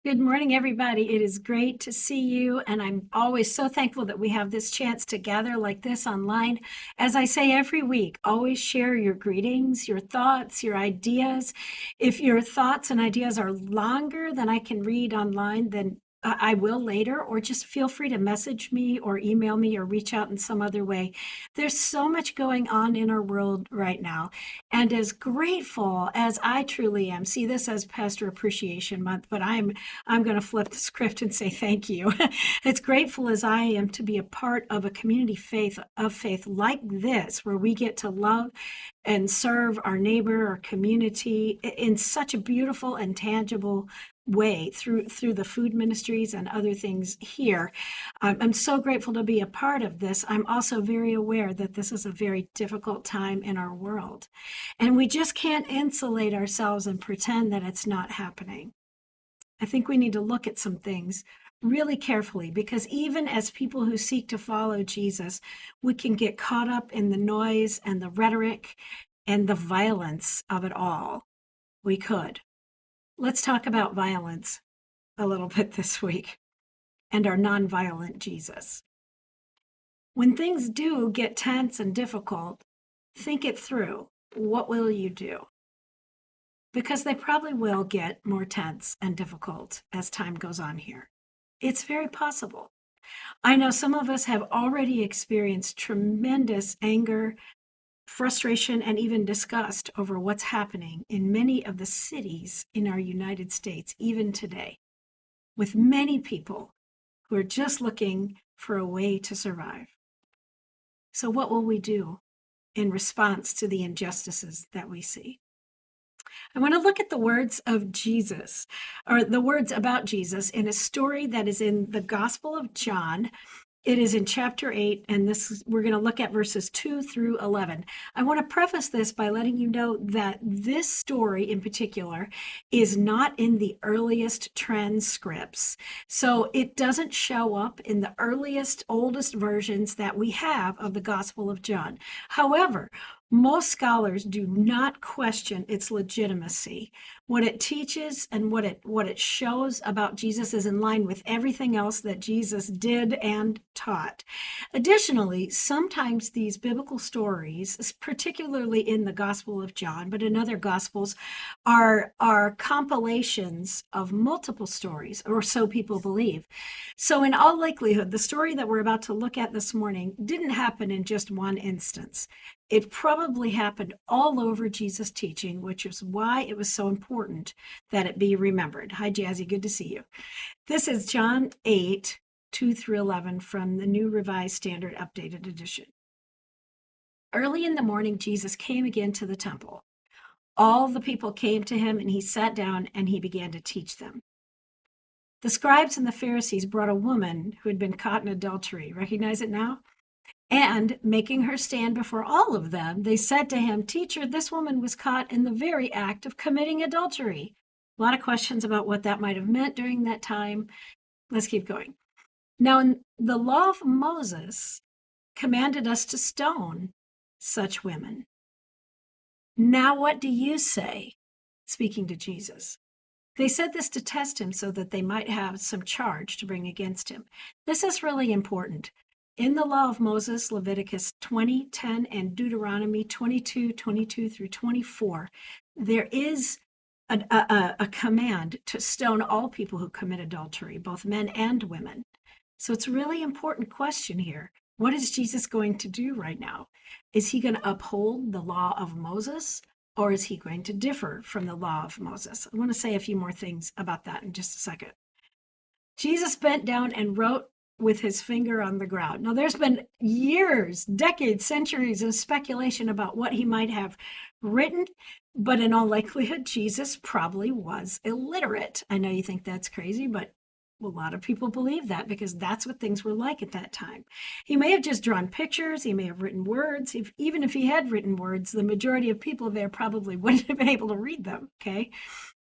Good morning, everybody. It is great to see you, and I'm always so thankful that we have this chance to gather like this online. As I say every week, always share your greetings, your thoughts, your ideas. If your thoughts and ideas are longer than I can read online, then I will later, or just feel free to message me or email me or reach out in some other way. There's so much going on in our world right now. And as grateful as I truly am, see this as Pastor Appreciation Month, but I'm going to flip the script and say thank you. As grateful as I am to be a part of a community faith like this, where we get to love and serve our neighbor, our community in such a beautiful and tangible way through the food ministries and other things here. I'm so grateful to be a part of this. I'm also very aware that this is a very difficult time in our world, and we just can't insulate ourselves and pretend that it's not happening. I think we need to look at some things really carefully, because even as people who seek to follow Jesus, we can get caught up in the noise and the rhetoric and the violence of it all. We could. Let's talk about violence a little bit this week and our nonviolent Jesus. When things do get tense and difficult, think it through. What will you do? Because they probably will get more tense and difficult as time goes on here. It's very possible. I know some of us have already experienced tremendous anger, frustration, and even disgust over what's happening in many of the cities in our United States, even today, with many people who are just looking for a way to survive. So, what will we do in response to the injustices that we see? I want to look at the words of Jesus, or the words about Jesus, in a story that is in the Gospel of John. It is in chapter 8, and we're going to look at verses 2 through 11. I want to preface this by letting you know that this story in particular is not in the earliest transcripts. So it doesn't show up in the earliest, oldest versions that we have of the Gospel of John. However, most scholars do not question its legitimacy. What it teaches and what it shows about Jesus is in line with everything else that Jesus did and taught. Additionally, sometimes these biblical stories, particularly in the Gospel of John, but in other Gospels, are compilations of multiple stories, or so people believe. So in all likelihood, the story that we're about to look at this morning didn't happen in just one instance. It probably happened all over Jesus' teaching, which is why it was so important that it be remembered. Hi, Jazzy. Good to see you. This is John 8, 2 through 11 from the New Revised Standard Updated Edition. Early in the morning, Jesus came again to the temple. All the people came to him, and he sat down and he began to teach them. The scribes and the Pharisees brought a woman who had been caught in adultery. Recognize it now? And making her stand before all of them, they said to him, "Teacher, this woman was caught in the very act of committing adultery." A lot of questions about what that might have meant during that time. Let's keep going. Now, in the law of Moses commanded us to stone such women. Now, what do you say? Speaking to Jesus. They said this to test him so that they might have some charge to bring against him. This is really important. In the law of Moses, Leviticus 20:10, and Deuteronomy 22:22 through 24, there is a command to stone all people who commit adultery, both men and women. So it's a really important question here. What is Jesus going to do right now? Is he going to uphold the law of Moses, or is he going to differ from the law of Moses? I want to say a few more things about that in just a second. Jesus bent down and wrote with his finger on the ground. Now, there's been years, decades, centuries of speculation about what he might have written, but in all likelihood, Jesus probably was illiterate. I know you think that's crazy, but a lot of people believe that because that's what things were like at that time. He may have just drawn pictures, he may have written words. Even if he had written words, the majority of people there probably wouldn't have been able to read them, okay?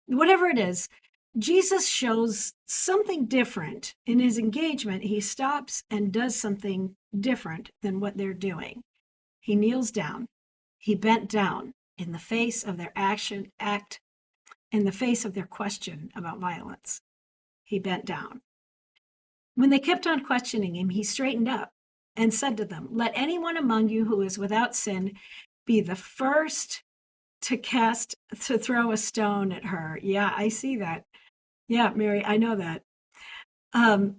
Whatever it is, Jesus shows something different in his engagement. He stops and does something different than what they're doing. He kneels down. He bent down in the face of their in the face of their question about violence. he bent down. When they kept on questioning him, he straightened up and said to them, "Let anyone among you who is without sin be the first to throw a stone at her." Yeah, I see that. Yeah, Mary, I know that.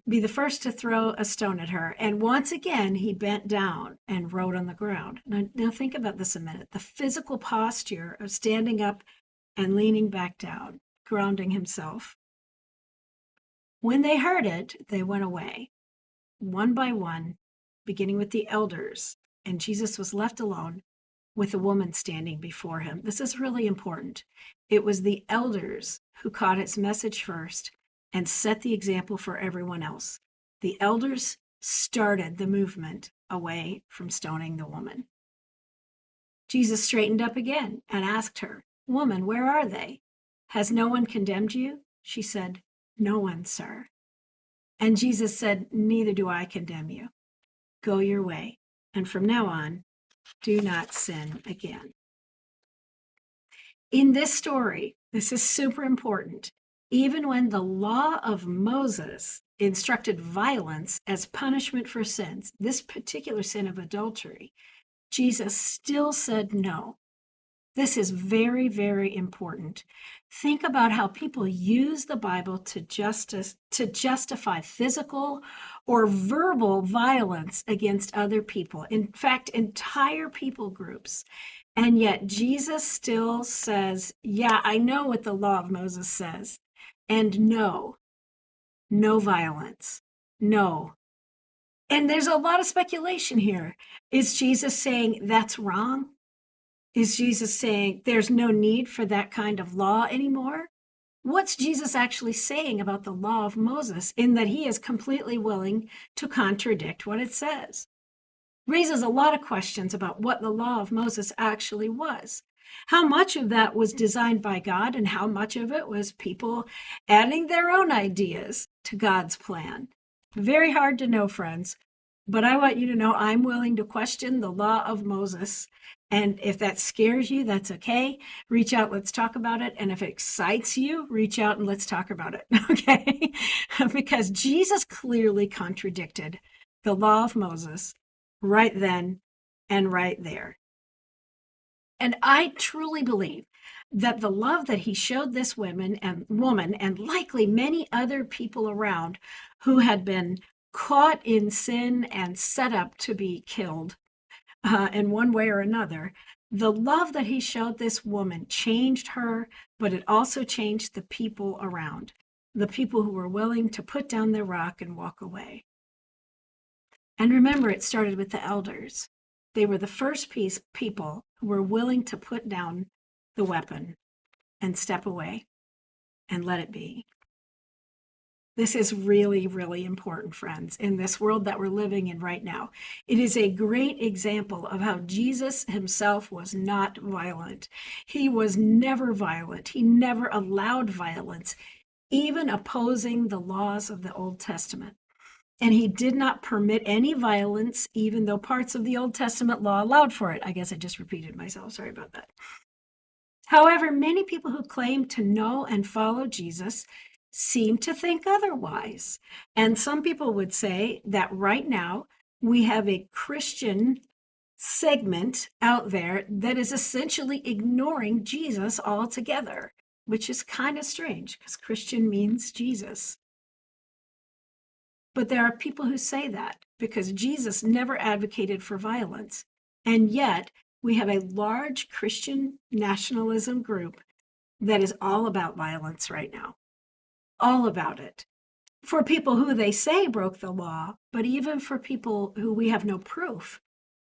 Be the first to throw a stone at her. And once again, he bent down and wrote on the ground. Now think about this a minute. The physical posture of standing up and leaning back down, grounding himself. When they heard it, they went away, one by one, beginning with the elders. And Jesus was left alone with a woman standing before him. This is really important. It was the elders who caught his message first and set the example for everyone else. The elders started the movement away from stoning the woman. Jesus straightened up again and asked her, "Woman, where are they? Has no one condemned you?" She said, "No one, sir." And Jesus said, "Neither do I condemn you. Go your way, and from now on, do not sin again." In this story, this is super important. Even when the law of Moses instructed violence as punishment for sins, this particular sin of adultery, Jesus still said no. This is very, very important. Think about how people use the Bible to justify physical or verbal violence against other people. In fact, entire people groups. And yet Jesus still says, yeah, I know what the law of Moses says. And no, no violence. No. And there's a lot of speculation here. Is Jesus saying that's wrong? Is Jesus saying there's no need for that kind of law anymore? What's Jesus actually saying about the law of Moses in that he is completely willing to contradict what it says? Raises a lot of questions about what the law of Moses actually was. How much of that was designed by God and how much of it was people adding their own ideas to God's plan? Very hard to know, friends. But I want you to know I'm willing to question the law of Moses. And if that scares you, that's okay. Reach out, let's talk about it. And if it excites you, reach out and let's talk about it, okay? Because Jesus clearly contradicted the law of Moses right then and right there. And I truly believe that the love that he showed this woman and likely many other people around who had been caught in sin and set up to be killed in one way or another, the love that he showed this woman changed her, but it also changed the people around, the people who were willing to put down their rock and walk away. And remember, it started with the elders. They were the first people who were willing to put down the weapon and step away and let it be. This is really, really important, friends, in this world that we're living in right now. It is a great example of how Jesus himself was not violent. He was never violent. He never allowed violence, even opposing the laws of the Old Testament. And he did not permit any violence, even though parts of the Old Testament law allowed for it. I guess I just repeated myself. Sorry about that. However, many people who claim to know and follow Jesus seem to think otherwise. And some people would say that right now we have a Christian segment out there that is essentially ignoring Jesus altogether, which is kind of strange because Christian means Jesus. But there are people who say that because Jesus never advocated for violence. And yet we have a large Christian nationalism group that is all about violence right now. All about it. For people who they say broke the law, but even for people who we have no proof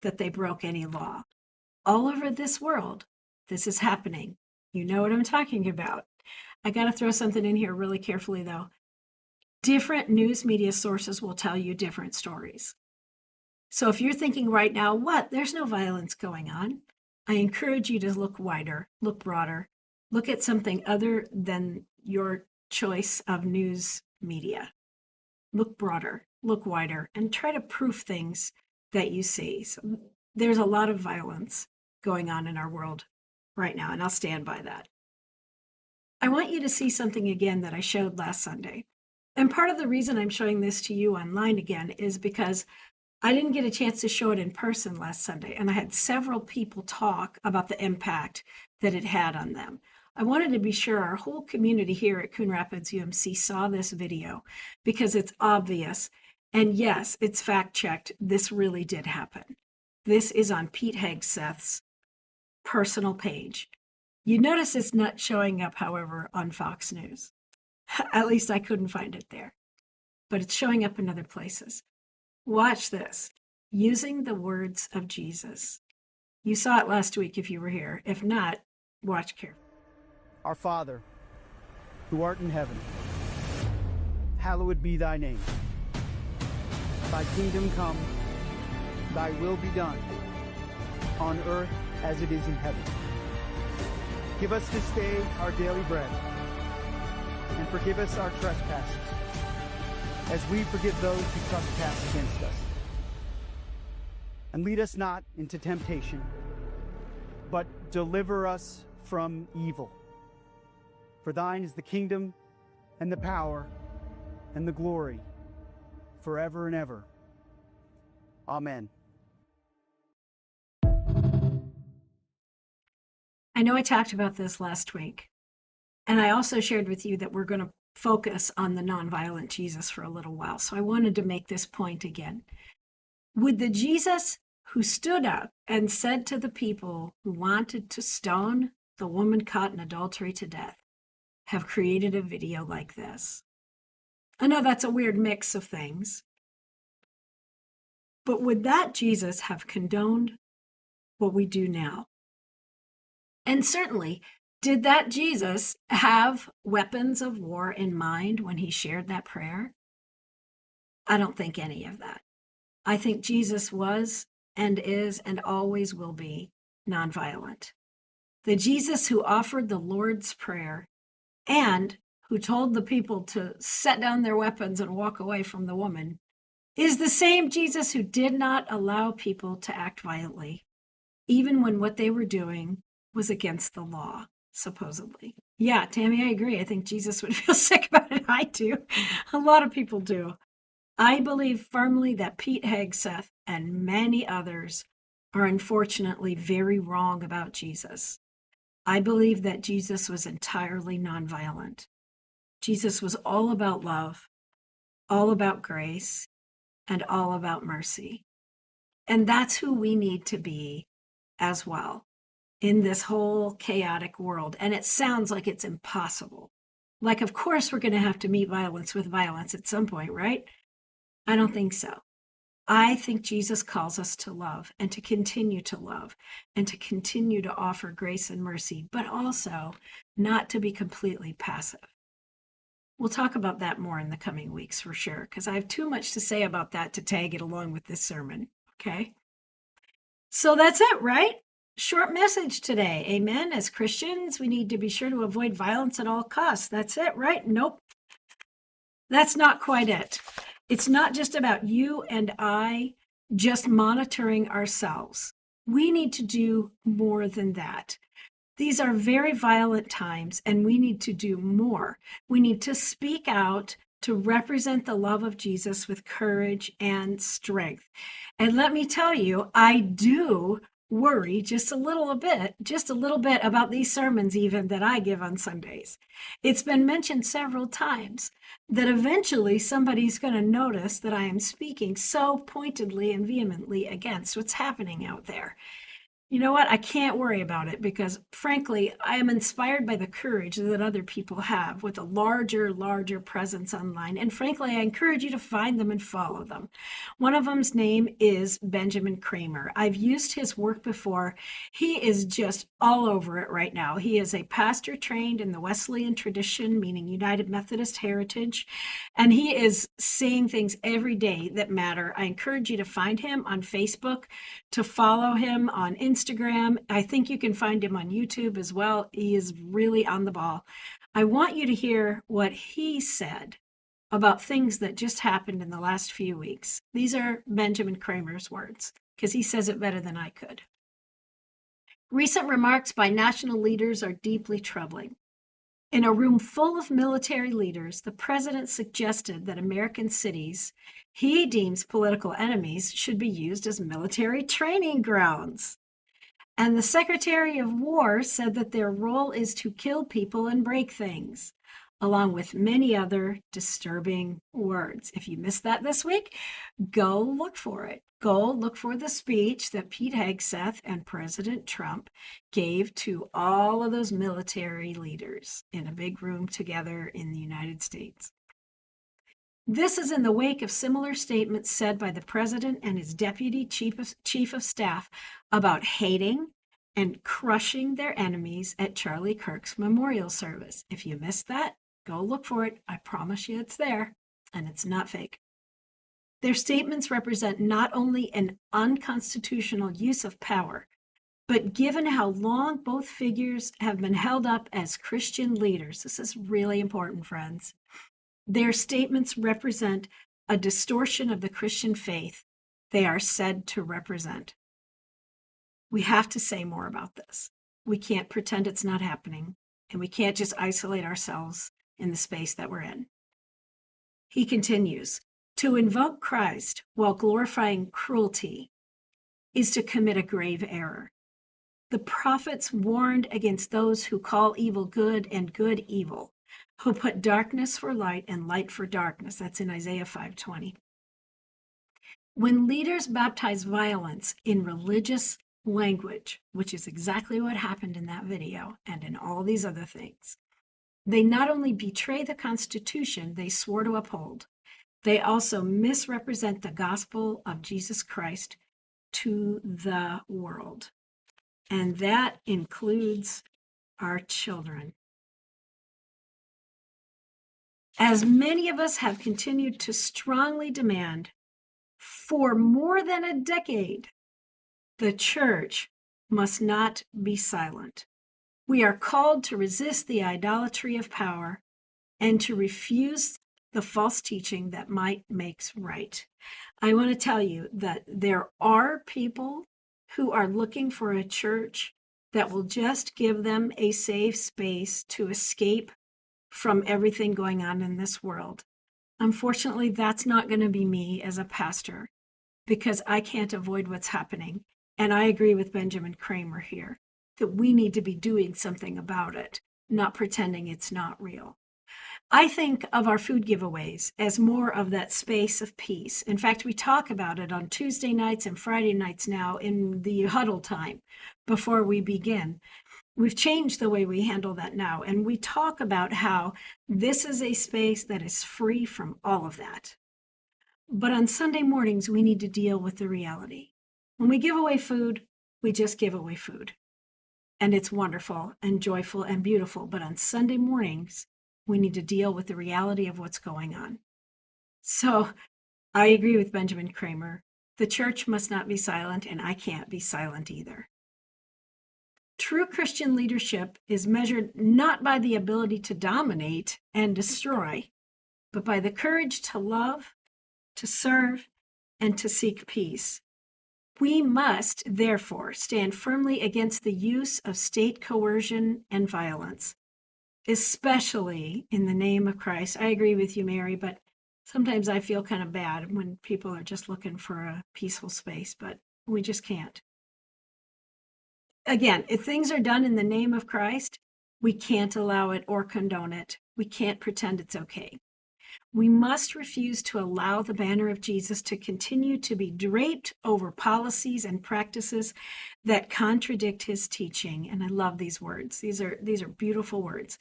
that they broke any law. All over this world, this is happening. You know what I'm talking about. I got to throw something in here really carefully, though. Different news media sources will tell you different stories. So if you're thinking right now, what? There's no violence going on. I encourage you to look wider, look broader, look at something other than your choice of news media. Look broader, look wider, and try to proof things that you see. So there's a lot of violence going on in our world right now, and I'll stand by that. I want you to see something again that I showed last Sunday. And part of the reason I'm showing this to you online again is because I didn't get a chance to show it in person last Sunday, and I had several people talk about the impact that it had on them. I wanted to be sure our whole community here at Coon Rapids UMC saw this video because it's obvious. And yes, it's fact checked. This really did happen. This is on Pete Hegseth's personal page. You notice it's not showing up, however, on Fox News. At least I couldn't find it there, but it's showing up in other places. Watch this. Using the words of Jesus. You saw it last week if you were here. If not, watch carefully. Our Father, who art in heaven, hallowed be thy name. Thy kingdom come, thy will be done, on earth as it is in heaven. Give us this day our daily bread, and forgive us our trespasses, as we forgive those who trespass against us. And lead us not into temptation, but deliver us from evil. For thine is the kingdom, and the power, and the glory, forever and ever. Amen. I know I talked about this last week, and I also shared with you that we're going to focus on the nonviolent Jesus for a little while. So I wanted to make this point again. Would the Jesus who stood up and said to the people who wanted to stone the woman caught in adultery to death have created a video like this? I know that's a weird mix of things, but would that Jesus have condoned what we do now? And certainly, did that Jesus have weapons of war in mind when he shared that prayer? I don't think any of that. I think Jesus was and is and always will be nonviolent. The Jesus who offered the Lord's Prayer and who told the people to set down their weapons and walk away from the woman is the same Jesus who did not allow people to act violently, even when what they were doing was against the law, supposedly. Yeah, Tammy, I agree. I think Jesus would feel sick about it. I do. A lot of people do. I believe firmly that Pete Hegseth and many others are unfortunately very wrong about Jesus. I believe that Jesus was entirely nonviolent. Jesus was all about love, all about grace, and all about mercy. And that's who we need to be as well in this whole chaotic world. And it sounds like it's impossible. Like, of course, we're going to have to meet violence with violence at some point, right? I don't think so. I think Jesus calls us to love and to continue to love and to continue to offer grace and mercy, but also not to be completely passive. We'll talk about that more in the coming weeks for sure, because I have too much to say about that to tag it along with this sermon. Okay? So that's it, right? Short message today. Amen. As Christians, we need to be sure to avoid violence at all costs. That's it, right? Nope. That's not quite it. It's not just about you and I just monitoring ourselves. We need to do more than that. These are very violent times, and we need to do more. We need to speak out to represent the love of Jesus with courage and strength. And let me tell you, I do worry just a little bit about these sermons even that I give on Sundays. It's been mentioned several times that eventually somebody's going to notice that I am speaking so pointedly and vehemently against what's happening out there. You know what? I can't worry about it because, frankly, I am inspired by the courage that other people have with a larger presence online. And frankly, I encourage you to find them and follow them. One of them's name is Benjamin Kramer. I've used his work before. He is just all over it right now. He is a pastor trained in the Wesleyan tradition, meaning United Methodist heritage, and he is saying things every day that matter. I encourage you to find him on Facebook, to follow him on Instagram. I think you can find him on YouTube as well. He is really on the ball. I want you to hear what he said about things that just happened in the last few weeks. These are Benjamin Kramer's words, because he says it better than I could. Recent remarks by national leaders are deeply troubling. In a room full of military leaders, the president suggested that American cities he deems political enemies should be used as military training grounds. And the Secretary of War said that their role is to kill people and break things, along with many other disturbing words. If you missed that this week, go look for it. Go look for the speech that Pete Hegseth and President Trump gave to all of those military leaders in a big room together in the United States. This is in the wake of similar statements said by the president and his deputy chief of staff about hating and crushing their enemies at Charlie Kirk's memorial service. If you missed that, go look for it. I promise you it's there, and it's not fake. Their statements represent not only an unconstitutional use of power, but given how long both figures have been held up as Christian leaders, this is really important, friends. Their statements represent a distortion of the Christian faith they are said to represent. We have to say more about this. We can't pretend it's not happening, and we can't just isolate ourselves in the space that we're in. He continues, to invoke Christ while glorifying cruelty is to commit a grave error. The prophets warned against those who call evil good and good evil, who put darkness for light and light for darkness. That's in Isaiah 5:20. When leaders baptize violence in religious language, which is exactly what happened in that video and in all these other things, they not only betray the Constitution they swore to uphold, they also misrepresent the gospel of Jesus Christ to the world. And that includes our children. As many of us have continued to strongly demand for more than a decade, the church must not be silent. We are called to resist the idolatry of power and to refuse the false teaching that might makes right. I want to tell you that there are people who are looking for a church that will just give them a safe space to escape from everything going on in this world. Unfortunately, that's not going to be me as a pastor because I can't avoid what's happening. And I agree with Benjamin Kramer here that we need to be doing something about it, not pretending it's not real. I think of our food giveaways as more of that space of peace. In fact, we talk about it on Tuesday nights and Friday nights now in the huddle time before we begin. We've changed the way we handle that now, and we talk about how this is a space that is free from all of that. But on Sunday mornings, we need to deal with the reality. When we give away food, we just give away food. And it's wonderful and joyful and beautiful. But on Sunday mornings, we need to deal with the reality of what's going on. So I agree with Benjamin Kramer. The church must not be silent, and I can't be silent either. True Christian leadership is measured not by the ability to dominate and destroy, but by the courage to love, to serve, and to seek peace. We must, therefore, stand firmly against the use of state coercion and violence, especially in the name of Christ. I agree with you, Mary, but sometimes I feel kind of bad when people are just looking for a peaceful space, but we just can't. Again, if things are done in the name of Christ, we can't allow it or condone it. We can't pretend it's okay. We must refuse to allow the banner of Jesus to continue to be draped over policies and practices that contradict his teaching. And I love these words. These are beautiful words.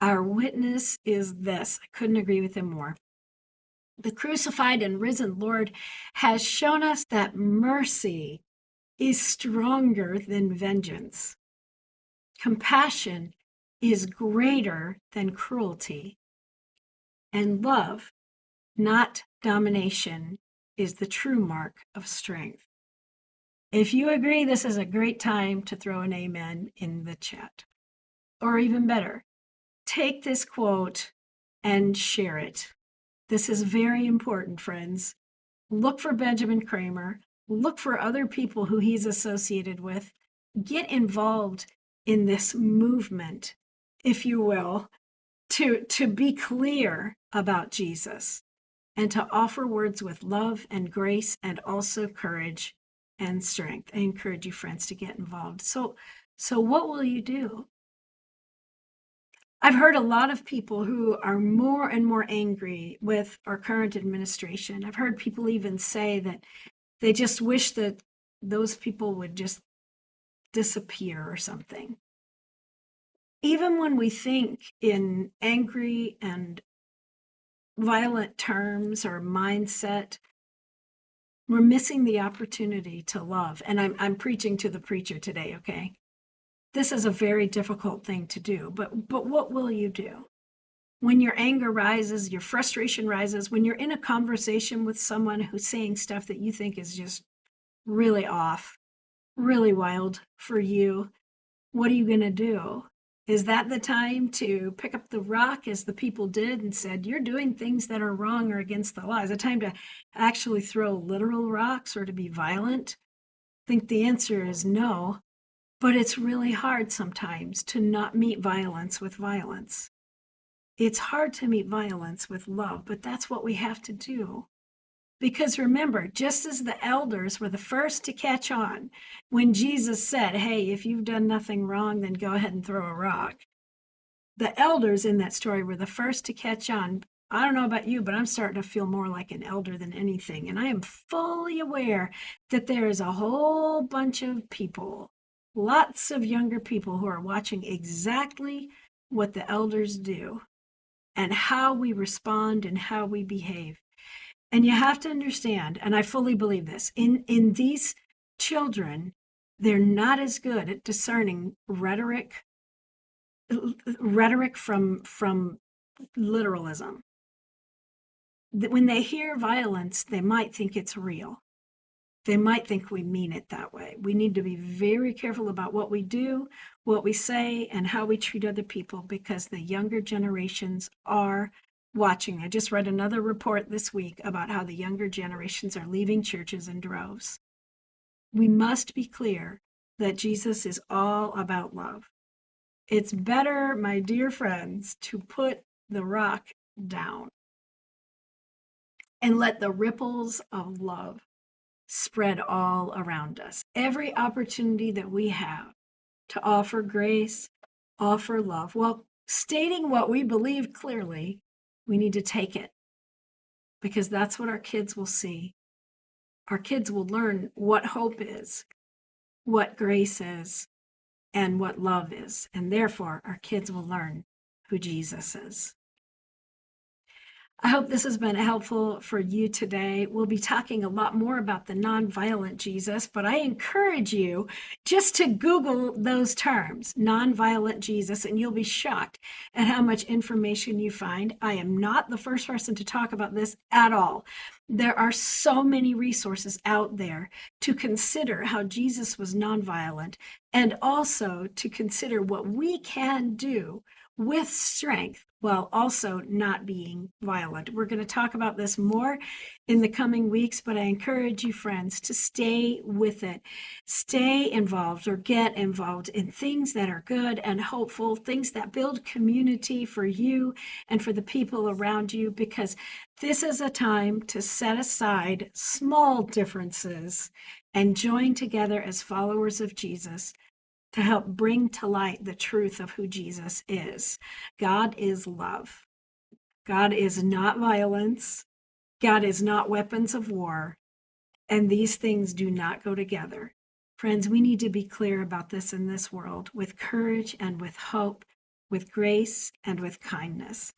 Our witness is this. I couldn't agree with him more. The crucified and risen Lord has shown us that mercy is stronger than vengeance. Compassion is greater than cruelty. And love, not domination, is the true mark of strength. If you agree, this is a great time to throw an amen in the chat. Or even better, take this quote and share it. This is very important, friends. Look for Benjamin Kramer. Look for other people who he's associated with. Get involved in this movement if you will, to be clear about Jesus and to offer words with love and grace and also courage and strength. I encourage you, friends, to get involved. So what will you do? I've heard a lot of people who are more and more angry with our current administration. I've heard people even say that they just wish that those people would just disappear or something. Even when we think in angry and violent terms or mindset, we're missing the opportunity to love. And I'm preaching to the preacher today, okay? This is a very difficult thing to do, but what will you do? When your anger rises, your frustration rises, when you're in a conversation with someone who's saying stuff that you think is just really off, really wild for you, what are you going to do? Is that the time to pick up the rock as the people did and said, you're doing things that are wrong or against the law? Is it time to actually throw literal rocks or to be violent? I think the answer is no, but it's really hard sometimes to not meet violence with violence. It's hard to meet violence with love, but that's what we have to do. Because remember, just as the elders were the first to catch on when Jesus said, hey, if you've done nothing wrong, then go ahead and throw a rock. The elders in that story were the first to catch on. I don't know about you, but I'm starting to feel more like an elder than anything. And I am fully aware that there is a whole bunch of people, lots of younger people who are watching exactly what the elders do and how we respond and how we behave. And you have to understand, and I fully believe this, in these children, they're not as good at discerning rhetoric from literalism. When they hear violence, they might think it's real. They might think we mean it that way. We need to be very careful about what we do, what we say, and how we treat other people because the younger generations are watching. I just read another report this week about how the younger generations are leaving churches in droves. We must be clear that Jesus is all about love. It's better, my dear friends, to put the rock down and let the ripples of love spread all around us. Every opportunity that we have to offer grace, offer love, well, stating what we believe clearly, we need to take it because that's what our kids will see. Our kids will learn what hope is, what grace is, and what love is. And therefore, our kids will learn who Jesus is. I hope this has been helpful for you today. We'll be talking a lot more about the nonviolent Jesus, but I encourage you just to Google those terms, nonviolent Jesus, and you'll be shocked at how much information you find. I am not the first person to talk about this at all. There are so many resources out there to consider how Jesus was nonviolent and also to consider what we can do with strength while also not being violent. We're going to talk about this more in the coming weeks, but I encourage you, friends, to stay with it. Stay involved or get involved in things that are good and hopeful, things that build community for you and for the people around you, because this is a time to set aside small differences and join together as followers of Jesus to help bring to light the truth of who Jesus is. God is love. God is not violence. God is not weapons of war. And these things do not go together. Friends, we need to be clear about this in this world with courage and with hope, with grace and with kindness.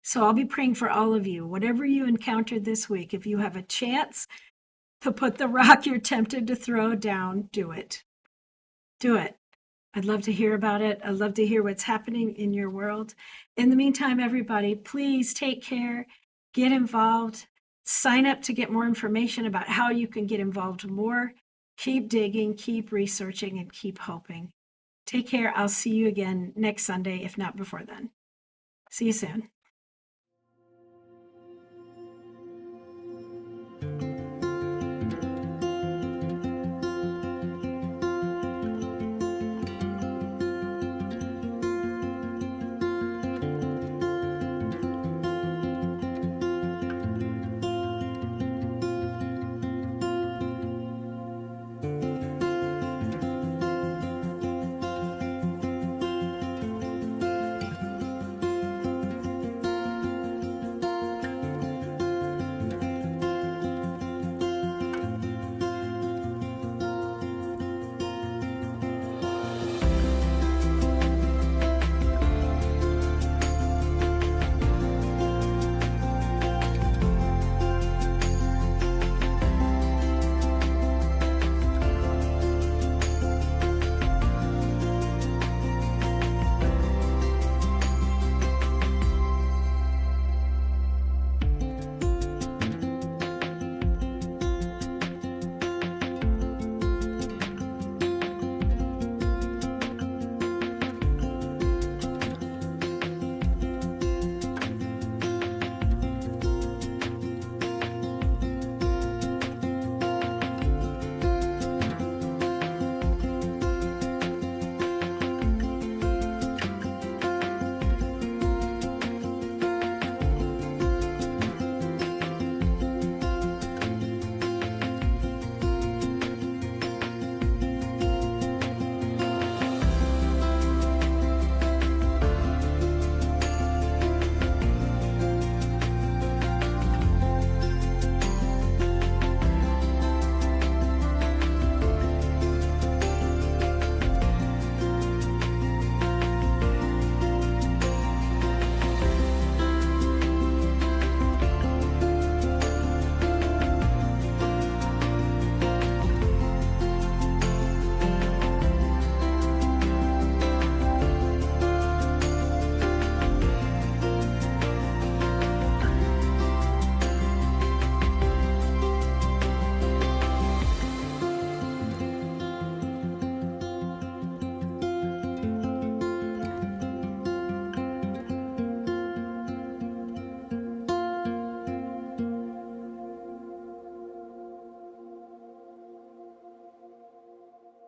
So I'll be praying for all of you. Whatever you encountered this week, if you have a chance to put the rock you're tempted to throw down, do it. Do it. I'd love to hear about it. I'd love to hear what's happening in your world. In the meantime, everybody, please take care, get involved, sign up to get more information about how you can get involved more. Keep digging, keep researching, and keep hoping. Take care. I'll see you again next Sunday, if not before then. See you soon.